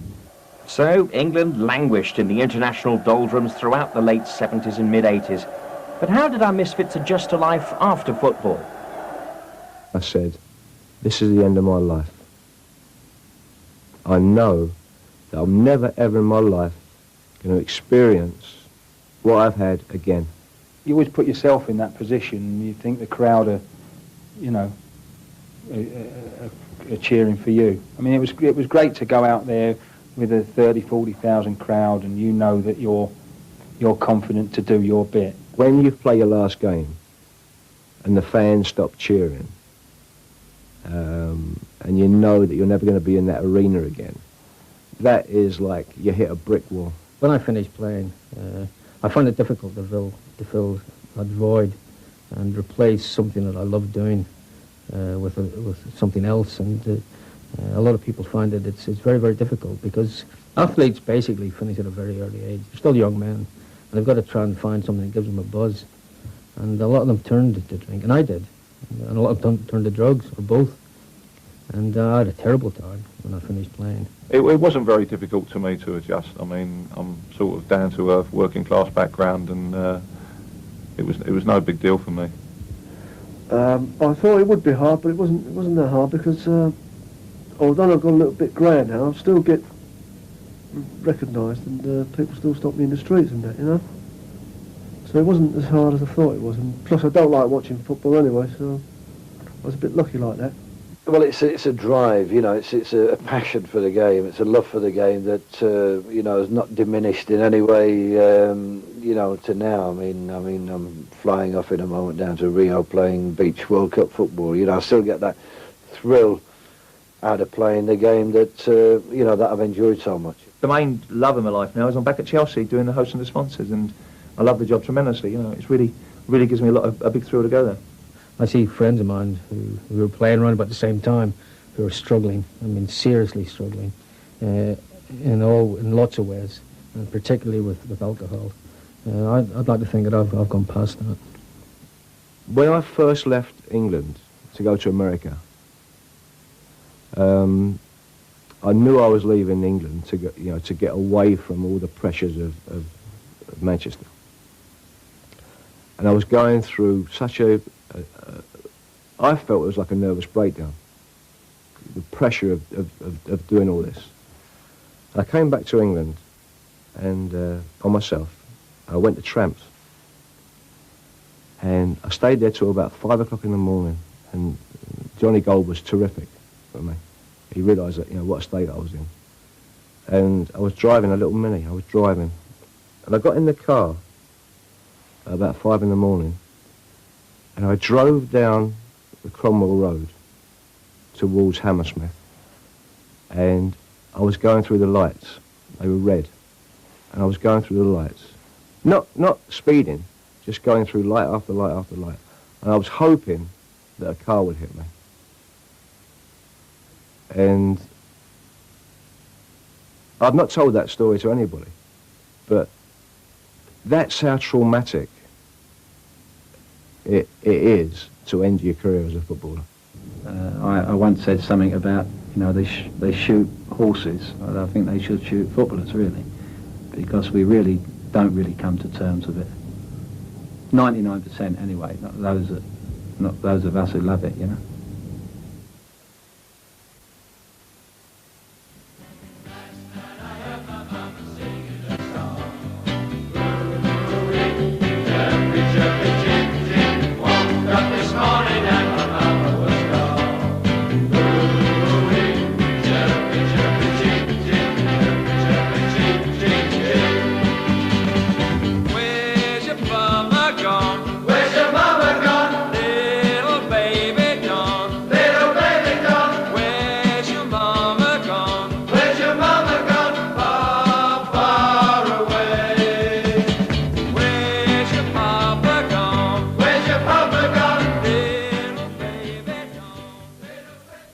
A: So England languished in the international doldrums throughout the late 70s and mid-80s. But how did our misfits adjust to life after football?
G: I said, this is the end of my life. I know that I'm never ever in my life going to experience what I've had again.
R: you always put yourself in that position, and you think the crowd are, you know, are cheering for you. I mean, it was great to go out there with a 40,000 crowd, and you know that you're confident to do your bit.
G: When you play your last game, and the fans stop cheering, and you know that you're never going to be in that arena again, that is like you hit a brick wall.
E: When I finished playing, I found it difficult to fill that void and replace something that I loved doing with something else. And a lot of people find that it's very, very difficult, because athletes basically finish at a very early age. They're still young men, and they've got to try and find something that gives them a buzz. And a lot of them turned to drink, and I did. And a lot of them turned to drugs, or both. And I had a terrible time when I finished playing.
L: It wasn't very difficult to me to adjust. I mean, I'm sort of down to earth, working class background, and it was no big deal for me.
M: I thought it would be hard, but it wasn't that hard, because although I've got a little bit grey now, I still get recognised, and people still stop me in the streets and that, you know. So it wasn't as hard as I thought it was, and plus I don't like watching football anyway, so I was a bit lucky like that.
O: Well, it's a drive, you know. It's a passion for the game. It's a love for the game that you know, is not diminished in any way, you know, to now. I mean, I'm flying off in a moment down to Rio playing beach World Cup football. You know, I still get that thrill out of playing the game that you know, that I've enjoyed so much.
I: The main love of my life now is I'm back at Chelsea doing the host and the sponsors, and I love the job tremendously. You know, it's really gives me a big thrill to go there.
E: I see friends of mine who were playing around about the same time, who are struggling. I mean, seriously struggling, in lots of ways, and particularly with alcohol. I'd like to think that I've gone past that.
G: When I first left England to go to America, I knew I was leaving England to get away from all the pressures of Manchester. And I was going through such I felt it was like a nervous breakdown, the pressure of doing all this. And I came back to England, and on myself, I went to Tramps, and I stayed there till about 5 o'clock in the morning, and Johnny Gold was terrific for me. He realised that, you know, what state I was in. And I was driving a little Mini, and I got in the car at about 5 in the morning, and I drove down the Cromwell Road towards Hammersmith, and I was going through the lights. They were red, and I was going through the lights. Not speeding, just going through light after light after light. And I was hoping that a car would hit me. And I've not told that story to anybody, but that's how traumatic it is to end your career as a footballer.
N: I once said something about, you know, they shoot horses. I think they should shoot footballers, really, because we really don't really come to terms with it. 99% anyway, not those of us who love it, you know.